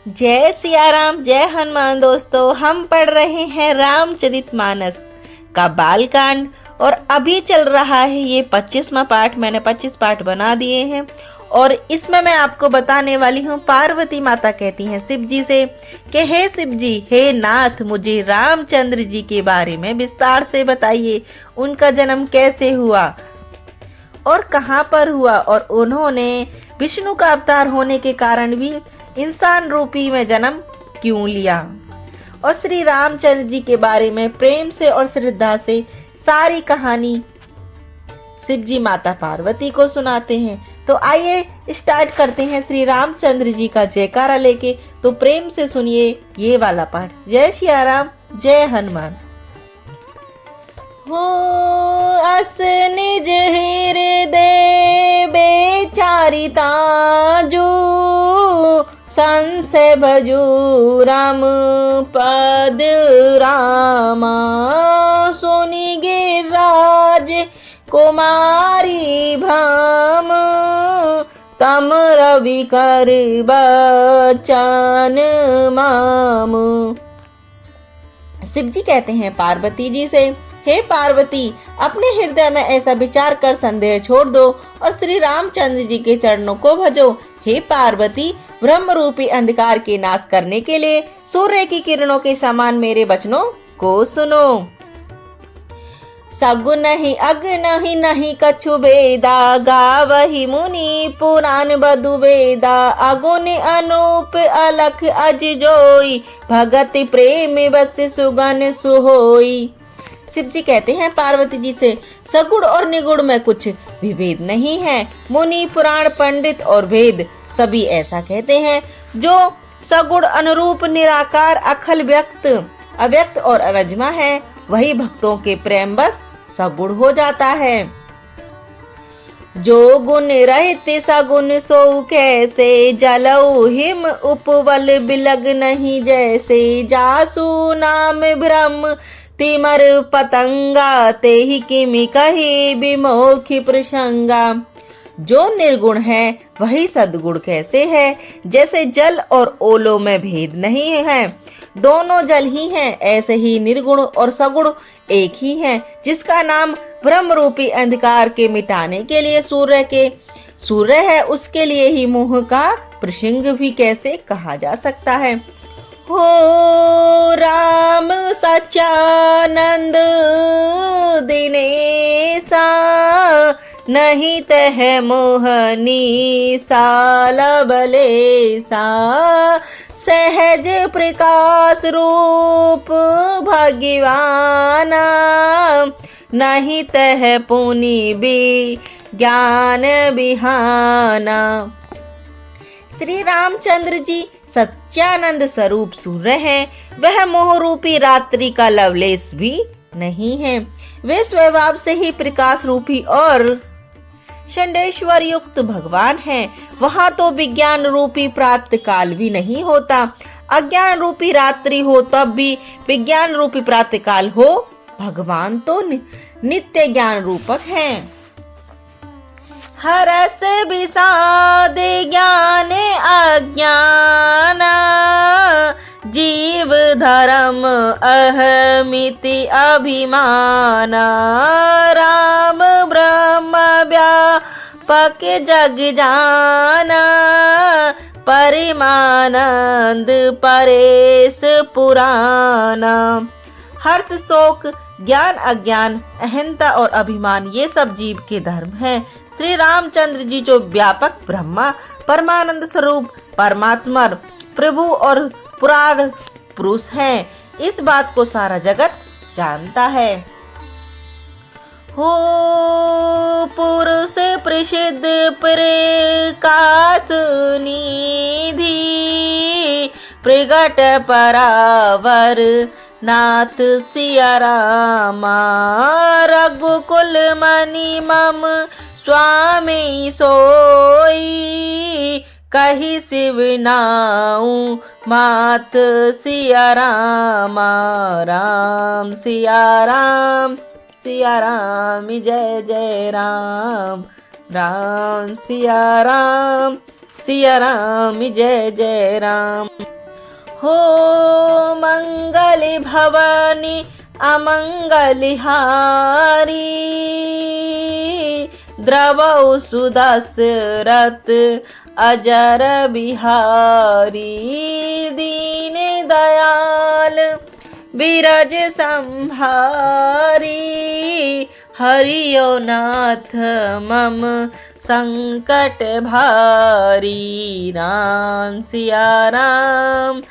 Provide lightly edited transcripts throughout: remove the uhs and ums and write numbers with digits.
जय सिया राम, जय हनुमान। दोस्तों, हम पढ़ रहे हैं रामचरितमानस का बालकांड और अभी चल रहा है ये 25वां पाठ। मैंने 25 पाठ बना दिए हैं और इसमें मैं आपको बताने वाली हूँ। पार्वती माता कहती हैं शिव जी से कि हे शिव जी, हे नाथ, मुझे रामचंद्र जी के बारे में विस्तार से बताइए। उनका जन्म कैसे हुआ और कहाँ पर हुआ, और उन्होंने विष्णु का अवतार होने के कारण भी इंसान रूपी में जन्म क्यों लिया। और श्री रामचंद्र जी के बारे में प्रेम से और श्रद्धा से सारी कहानी शिव जी माता पार्वती को सुनाते हैं। तो आइए स्टार्ट करते हैं श्री रामचंद्र जी का जयकारा लेके। तो प्रेम से सुनिए ये वाला पाठ। जय सिया राम, जय हनुमान। हो अस निज हृदय बेचारिता जो संशय भजू राम पद रामा। सुनि गिरिराज कुमारी भ्रम तम रवि कर बचन माम। शिव जी कहते हैं पार्वती जी से, हे पार्वती, अपने हृदय में ऐसा विचार कर संदेह छोड़ दो और श्री रामचंद्र जी के चरणों को भजो। हे पार्वती, ब्रह्म रूपी अंधकार के नाश करने के लिए सूर्य की किरणों के समान मेरे वचनों को सुनो। सगुन नहीं अग नहीं नहीं कछु बेदा, गावहि मुनि पुराण बधु वेदा। अगुन अनूप अलख अज जोई, भगत प्रेम बस सुगन सुहोई। शिव जी कहते हैं पार्वती जी से, सगुण और निगुण में कुछ विभेद नहीं है। मुनि, पुराण, पंडित और वेद सभी ऐसा कहते हैं। जो सगुण, अनुरूप, निराकार, अखल, व्यक्त, अव्यक्त और अनजमा है, वही भक्तों के प्रेम बस सगुण हो जाता है। जो गुण रहित सगुण सो कैसे, जलऊ हिम उपवल बिलग नहीं जैसे। जासु नाम ब्रह्म तिमर पतंगा, तेहि किमि कही विमोखी प्रसंगा। जो निर्गुण है वही सद्गुण कैसे है, जैसे जल और ओलों में भेद नहीं है, दोनों जल ही हैं। ऐसे ही निर्गुण और सगुण एक ही हैं, जिसका नाम ब्रह्म रूपी अंधकार के मिटाने के लिए सूर्य है, उसके लिए ही मोह का प्रसंग भी कैसे कहा जा सकता है। हो राम सच्चानंद दिनेशा, नहीं तह मोहनी साल बलेसा। सहज प्रकाश रूप भगवाना, नहीं तह पुनि भी ज्ञान बिहाना। श्री रामचंद्र जी सच्चानंद स्वरूप सूर्य हैं। वह मोह रूपी रात्रि का लवलेश भी नहीं है। वे स्वभाव से ही प्रकाश रूपी और षंडेश्वर युक्त भगवान हैं। वहां तो विज्ञान रूपी प्रातः काल भी नहीं होता। अज्ञान रूपी रात्रि हो तब भी विज्ञान रूपी प्रातः काल हो। भगवान तो नित्य ज्ञान रूपक हैं। हरस विषाद ज्ञान अज्ञान, जीव धर्म अहमिति अभिमान। राम ब्रह्म व्यापक जग जाना, परिमानंद परेश पुराना। हर्ष, शोक, ज्ञान, अज्ञान, अहंता और अभिमान, ये सब जीव के धर्म हैं। श्री रामचंद्र जी जो व्यापक ब्रह्मा, परमानंद स्वरूप परमात्मा, प्रभु और पुराण पुरुष हैं, इस बात को सारा जगत जानता है। हो पुरुष प्रसिद्ध प्रकाश निधि, प्रगट परावर नाथ सिया रामा। रघुकुल मणि मम स्वामी सोई, कही शिव नाऊ मात सिया रामा। राम सिया राम, सिया राम जय जय राम। राम सिया राम, सिया राम जय जय राम। हो मंगल भवानी अमंगल हारी, द्रवौ सुदशरथ अजर बिहारी, दीन दयाल बिरज संभारी, हरियो नाथ मम संकट भारी। राम सिया राम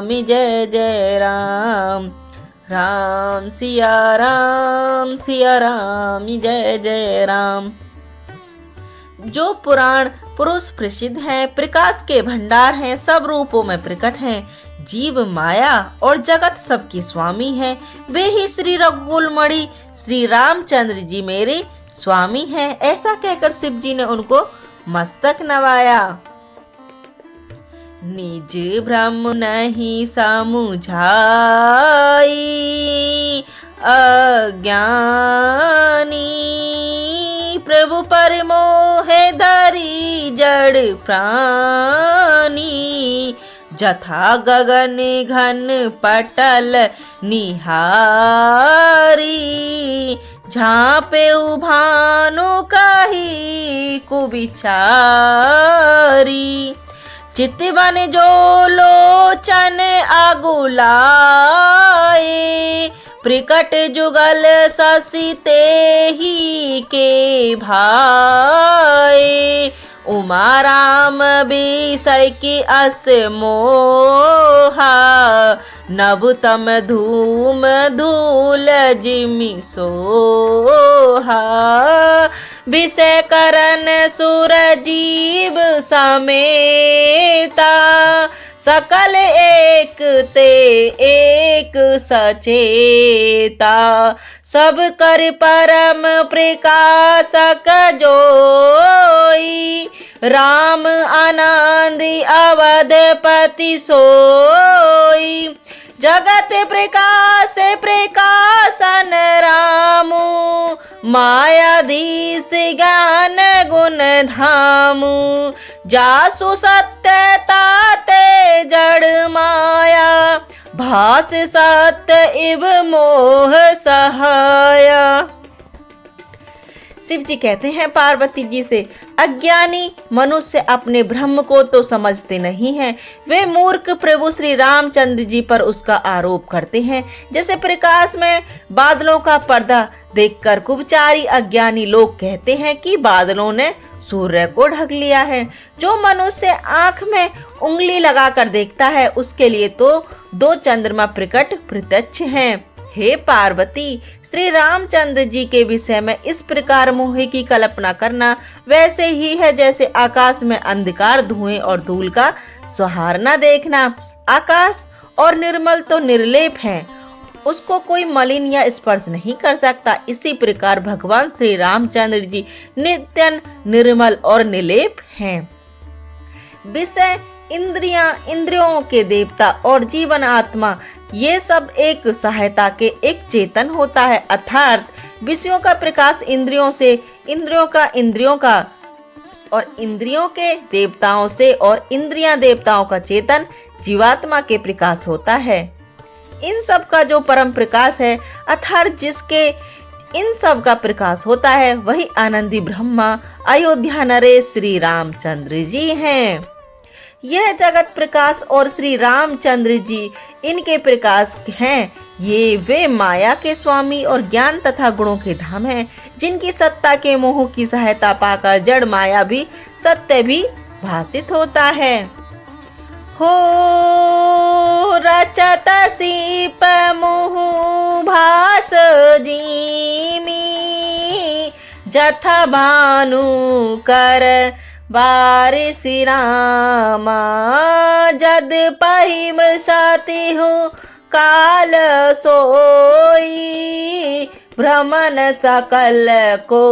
जय जय राम। राम सिया राम जय जय राम। जो पुराण पुरुष प्रसिद्ध हैं, प्रकाश के भंडार हैं, सब रूपों में प्रकट हैं, जीव माया और जगत सबके स्वामी हैं, वे ही श्री रघुकुलमणि श्री रामचंद्र जी मेरे स्वामी हैं। ऐसा कहकर शिव जी ने उनको मस्तक नवाया। निज भ्रम नहीं समुझाई, अज्ञानी प्रभु पर मोहे धरी जड़ प्राणी, जथा गगन घन पटल निहारी, झांपे भानु कही कुविचारी, चितवन जो लोचन अगुलाए, प्रकट जुगल शशि तेहि के भाए, उमा राम विषय की अस मोहा, नभुतम धूम धूल जिमि सोहा, विषय करन सुर जीव समेता, सकल एक ते एक सचेता, सब कर परम प्रकाशक जोई, राम आनंद अवधपति सोई, जगत प्रकाश प्रकाशन रामु, मायाधीश ज्ञान गुण धामु, जासु सत्यता ते जड़ माया, भास सत्य इव मोह सहाया। शिव जी कहते हैं पार्वती जी से, अज्ञानी मनुष्य अपने ब्रह्म को तो समझते नहीं हैं, वे मूर्ख प्रभु श्री रामचंद्र जी पर उसका आरोप करते हैं। जैसे प्रकाश में बादलों का पर्दा देखकर कुबचारी अज्ञानी लोग कहते हैं कि बादलों ने सूर्य को ढक लिया है। जो मनुष्य आंख में उंगली लगाकर देखता है, उसके लिए तो दो चंद्रमा प्रकट प्रत्यक्ष हैं। हे पार्वती, श्री रामचंद्र जी के विषय में इस प्रकार मोह की कल्पना करना वैसे ही है जैसे आकाश में अंधकार, धुएं और धूल का सहारना देखना। आकाश और निर्मल तो निर्लेप है, उसको कोई मलिन या स्पर्श नहीं कर सकता। इसी प्रकार भगवान श्री रामचंद्र जी नित्य निर्मल और निर्लेप हैं। विषय, इंद्रियां, इंद्रियों के देवता और जीवन आत्मा, ये सब एक सहायता के एक चेतन होता है। अर्थात विषयों का प्रकाश इंद्रियों से, इंद्रियों का और इंद्रियों के देवताओं से, और इंद्रियां देवताओं का चेतन जीवात्मा के प्रकाश होता है। इन सब का जो परम प्रकाश है, अर्थात जिसके इन सब का प्रकाश होता है, वही आनंदी ब्रह्मा अयोध्या नरेश श्री रामचंद्र जी हैं। यह जगत प्रकाश और श्री रामचंद्र जी इनके प्रकाश हैं। ये वे माया के स्वामी और ज्ञान तथा गुणों के धाम हैं, जिनकी सत्ता के मोह की सहायता पाकर जड़ माया भी सत्य भी भासित होता है। हो रचत सीप मोह भास जीमी, जथा भानु कर बारिश रामा, जद पहिम साति हूँ काल सोई, भ्रमण सकल को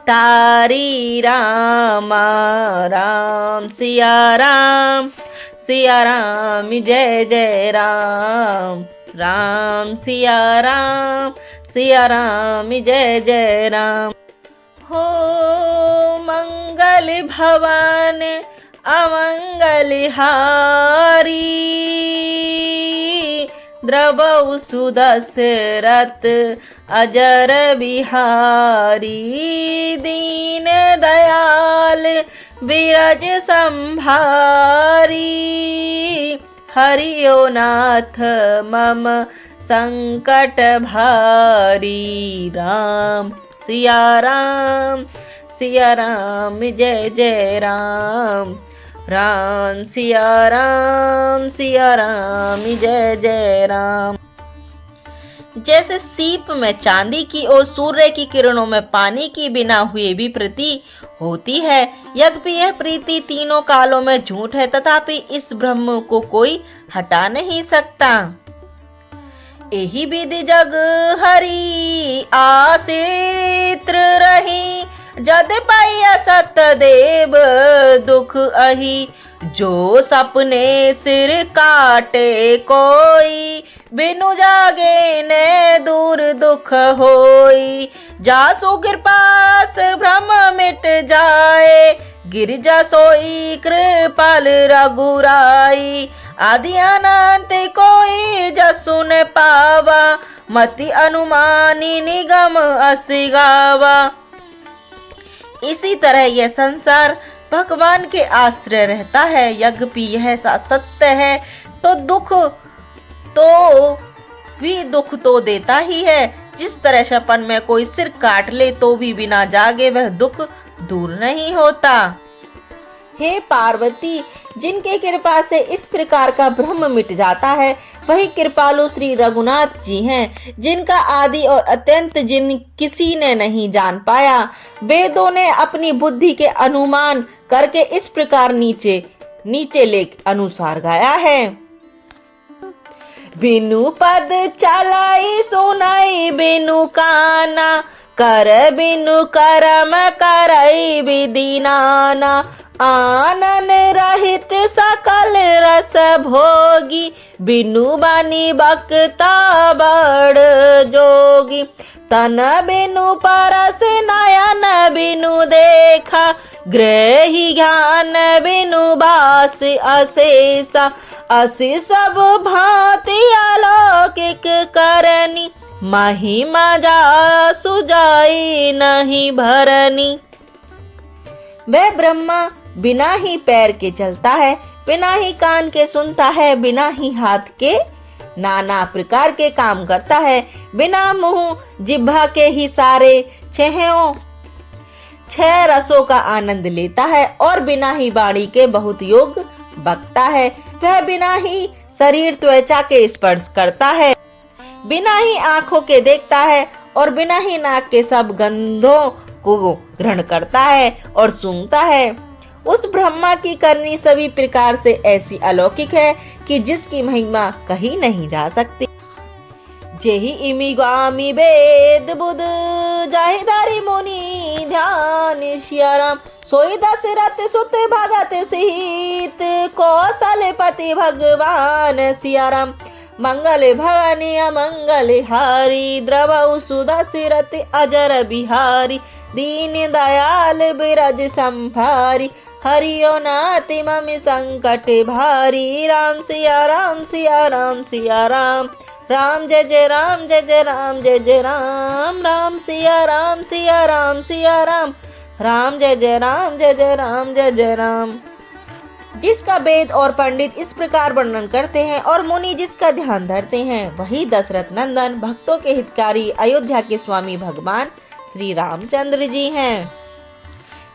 तारी रामा। राम सिया राम जय जय राम। राम सिया राम जय जय राम। हो मंगल मंगल भवन अमंगल हारी, द्रवहु सुदशरथ अजर बिहारी, दीन दयाल बिरज संभारी, हरियो नाथ मम संकट भारी। राम सिया राम जय जय राम, राम सिया राम जय जय राम। जैसे सीप में चांदी की और सूर्य की किरणों में पानी की बिना हुए भी प्रीति होती है, यद्यपि यह प्रीति तीनों कालों में झूठ है, तथापि इस ब्रह्म को कोई हटा नहीं सकता। एहि विधि जग हरि आसित्र रही, जद पाइया सतदेव दुख अहि, जो सपने सिर काटे कोई, बिनु जागे ने दूर दुख होई, जासु कृपास भ्रम मिट जाए, गिरजा सोई कृपाल रघुराई, आदि अनंत कोई जसु न पावा, मति अनुमानी निगम असि गावा। इसी तरह यह संसार भगवान के आश्रय रहता है, यद्यपि यह सत्य है तो दुख तो देता ही है। जिस तरह सपन में कोई सिर काट ले तो भी बिना जागे वह दुख दूर नहीं होता। हे पार्वती, जिनके कृपा से इस प्रकार का भ्रम मिट जाता है वही कृपालु श्री रघुनाथ जी हैं, जिनका आदि और अत्यंत जिन किसी ने नहीं जान पाया। वेदों ने अपनी बुद्धि के अनुमान करके इस प्रकार नीचे लेख अनुसार गाया है। बिनु पद चलाई सुनाई बिनु काना, कर बिनु करम करई विधि नाना, आनन रहित सकल रस भोगी, बिनु बानी बक्ता बड़ जोगी, तन बिनु परस नयन बिनु देखा, ग्रही ज्ञान बिनु बास अशेषा, असि सब भांति अलौकिक करनी, महिमा जा सुजाई नहीं भरनी। वह ब्रह्मा बिना ही पैर के चलता है, बिना ही कान के सुनता है, बिना ही हाथ के नाना प्रकार के काम करता है, बिना मुंह जिह्वा के ही सारे छह रसों का आनंद लेता है, और बिना ही वाणी के बहुत योग बकता है। वह बिना ही शरीर त्वचा के स्पर्श करता है, बिना ही आंखों के देखता है, और बिना ही नाक के सब गंधों को ग्रहण करता है और सूंघता है। उस ब्रह्मा की करनी सभी प्रकार से ऐसी अलौकिक है कि जिसकी महिमा कही नहीं जा सकती। जेहि इमि गामी वेद बुध, जाहि धरि मुनि ध्यान, सियाराम सोई दशरथ सुत भगत सिहित, कौशलपति भगवान सियाराम, मंगल भवानी अमंगल हारी, द्रवहु सुदशरथ अजर बिहारी, दीन दयाल बिरज संभारी, हरियो नाथ मम संकट भारी। राम सिया राम राम जय जय राम जय जय राम जय जय राम, राम सिया राम राम जय जय राम जय जय राम जय जय राम। जिसका वेद और पंडित इस प्रकार वर्णन करते हैं और मुनि जिसका ध्यान धरते हैं, वही दशरथ नंदन भक्तों के हितकारी अयोध्या के स्वामी भगवान श्री रामचंद्र जी हैं।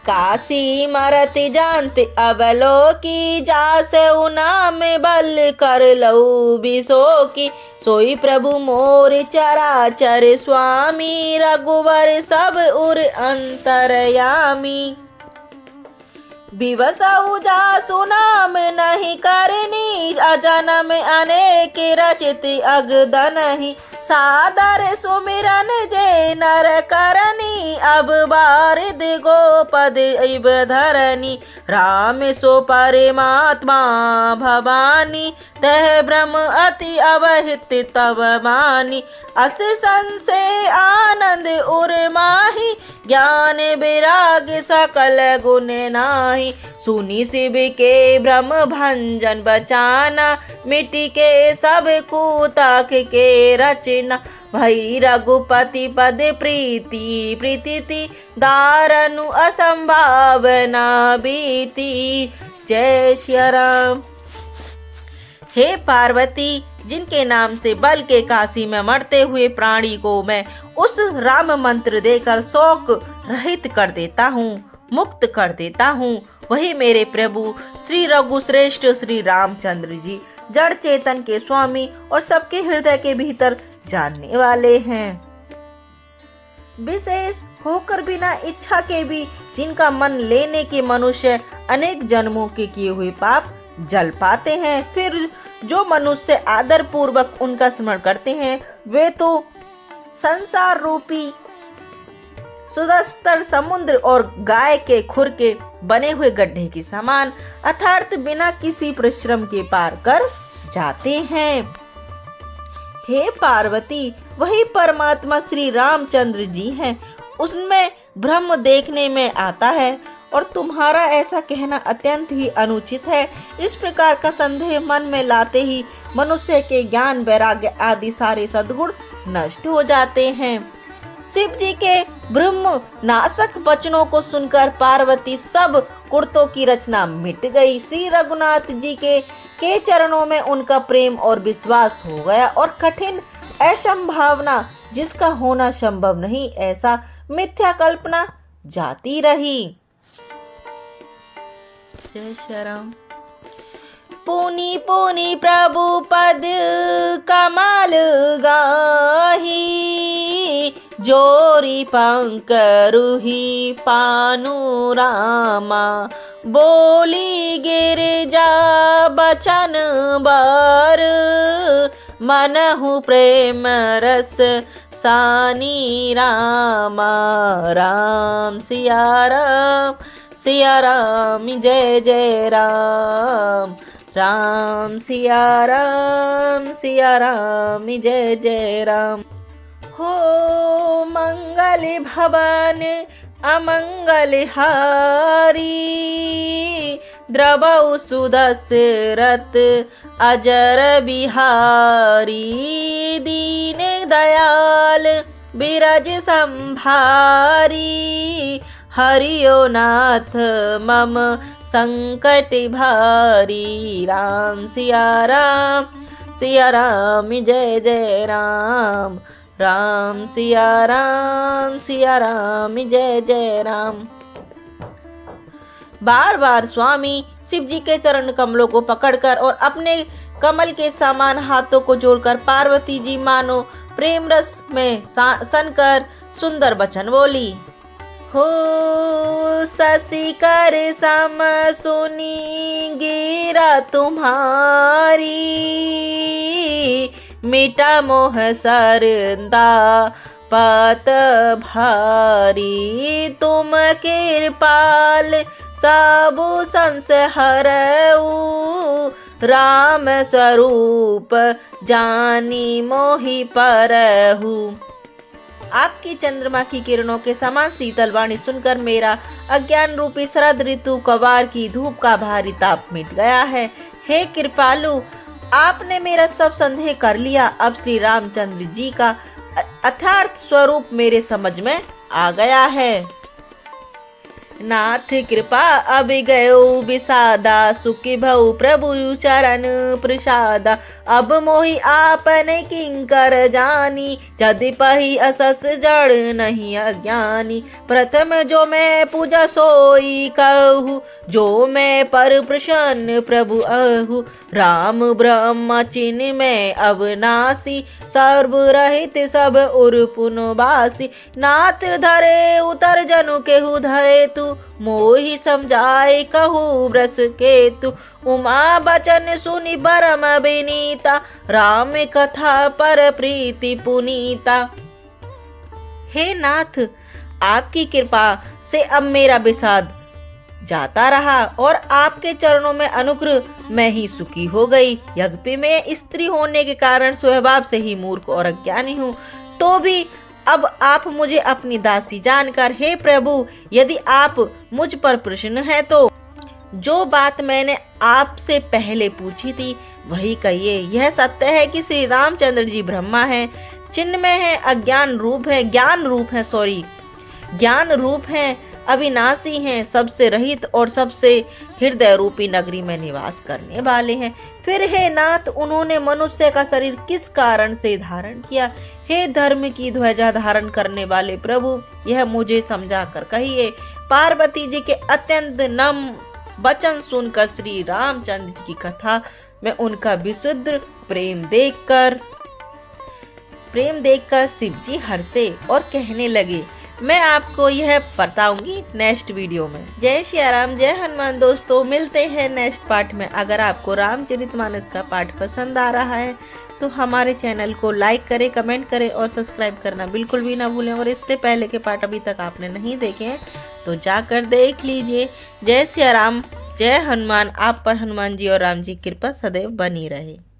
काशी मरति जानते अवलोकी, जासे नाम बल कर लऊ बिसो की, सोई प्रभु मोर चराचर स्वामी, रघुवर सब उर अंतरयामी। विवसऊ जासु नाम नहीं करनी, जन्म अनेक रचित अगदन ही, सादर सुमिरन जे नर करनी, अब बारिद गोपद इब धरनी, राम सो परमात्मा भवानी, तह ब्रह्म अति अवहित तव मानी, अस संसे आनंद उर माही, ज्ञान विराग सकल गुण नाही, सुनी शिव के ब्रह्म भंजन बचाना, मिट्टी के सब कूतक के रचना, भई रघुपति पद प्रीति प्रीति, दारनु असंभावना बीती। जय श्री राम। हे पार्वती, जिनके नाम से बल के काशी में मरते हुए प्राणी को मैं उस राम मंत्र देकर शोक रहित कर देता हूँ, मुक्त कर देता हूँ, वही मेरे प्रभु श्री रघुश्रेष्ठ श्री रामचंद्र जी, जड़ चेतन के स्वामी और सबके हृदय के भीतर जानने वाले हैं। विशेष होकर बिना इच्छा के भी जिनका मन लेने के मनुष्य अनेक जन्मों के किए हुए पाप जल पाते हैं, फिर जो मनुष्य आदर पूर्वक उनका स्मरण करते हैं वे तो संसार रूपी सुदस्तर समुद्र और गाय के खुर के बने हुए गड्ढे के समान अर्थात बिना किसी परिश्रम के पार कर जाते हैं। हे पार्वती, वही परमात्मा श्री रामचंद्र जी हैं, उसमें ब्रह्म देखने में आता है और तुम्हारा ऐसा कहना अत्यंत ही अनुचित है। इस प्रकार का संदेह मन में लाते ही मनुष्य के ज्ञान वैराग्य आदि सारे सद्गुण नष्ट हो जाते हैं। शिव जी के ब्रह्म नाशक वचनों को सुनकर पार्वती सब कुर्तों की रचना मिट गई। श्री रघुनाथ जी के चरणों में उनका प्रेम और विश्वास हो गया और कठिन असंभावना जिसका होना संभव नहीं ऐसा मिथ्या कल्पना जाती रही। जय श्री राम। पुनि पुनि प्रभु पद कमल गाही, जोरी पंकरुहि पानु रामा, बोली गिरजा बचन बर, मनहु प्रेम रस सानी रामा। राम सिया राम, सिया राम जय जय राम, राम सिया राम, सिया राम जय जय राम। हो मंगल भवन अमंगल हारी, द्रवौ सुदशरथ अजर बिहारी, दीन दयाल बिरज संभारी, हरियो नाथ मम संकट भारी। राम सिया राम, सिया राम जय जय राम, राम सिया राम, सिया राम जय जय राम। बार बार स्वामी शिव जी के चरण कमलों को पकड़कर और अपने कमल के समान हाथों को जोड़कर पार्वती जी मानो प्रेम रस में सनकर सुंदर वचन बोली। हो शशि कर सम सुनी गिरा तुम्हारी, मिटा मोह सरदा पत भारी, तुम कृपाल सबु संसहरऊ, राम स्वरूप जानी मोहि परहु। आपकी चंद्रमा की किरणों के समान शीतल वाणी सुनकर मेरा अज्ञान रूपी शरद ऋतु कवार की धूप का भारी ताप मिट गया है। हे कृपालु, आपने मेरा सब संदेह कर लिया। अब श्री रामचंद्र जी का अर्थार्थ स्वरूप मेरे समझ में आ गया है। नाथ कृपा अब गयो विषादा, सुखी भऊ प्रभु चरण प्रसादा, अब मोहि आपने किंकर जानी, यद्यपि असस जड़ नहीं अज्ञानी, प्रथम जो मैं पूजा सोई कहूँ, जो मैं पर प्रसन्न प्रभु अहु, राम ब्रह्म चिन्ह में अविनाशी, सर्व रहित सब उर पुनवासी, नाथ धरे उतर जनु केहु धरे तू, मोहि समझाए कहु ब्रस केतु। उमा बचन सुनि बरम बिनीता, राम कथा पर प्रीति पुनीता। हे नाथ, आपकी कृपा से अब मेरा विषाद जाता रहा और आपके चरणों में अनुग्रह मैं ही सुखी हो गई। यद्यपि मैं स्त्री होने के कारण स्वभाव से ही मूर्ख और अज्ञानी हूँ, तो भी अब आप मुझे अपनी दासी जानकर, हे प्रभु, यदि आप मुझ पर प्रसन्न हैं तो जो बात मैंने आपसे पहले पूछी थी वही कहिए। यह सत्य है कि श्री रामचंद्र जी ब्रह्मा हैं, चिन्मय है, ज्ञान रूप है, अविनाशी हैं, सबसे रहित और सबसे हृदय रूपी नगरी में निवास करने वाले हैं। फिर हे नाथ, उन्होंने मनुष्य का शरीर किस कारण से धारण किया? हे धर्म की ध्वजा धारण करने वाले प्रभु, यह मुझे समझा कर कहिए। पार्वती जी के अत्यंत नम्र वचन सुनकर श्री रामचंद्र जी की कथा में उनका विशुद्ध प्रेम देखकर शिव जी हर्षे और कहने लगे, मैं आपको यह बताऊंगी नेक्स्ट वीडियो में। जय श्री राम, जय हनुमान। दोस्तों, मिलते हैं नेक्स्ट पार्ट में। अगर आपको रामचरितमानस का पाठ पसंद आ रहा है तो हमारे चैनल को लाइक करें, कमेंट करें और सब्सक्राइब करना बिल्कुल भी ना भूलें। और इससे पहले के पार्ट अभी तक आपने नहीं देखे हैं तो जाकर देख लीजिए। जय श्री राम, जय हनुमान। आप पर हनुमान जी और राम जी की कृपा सदैव बनी रहे।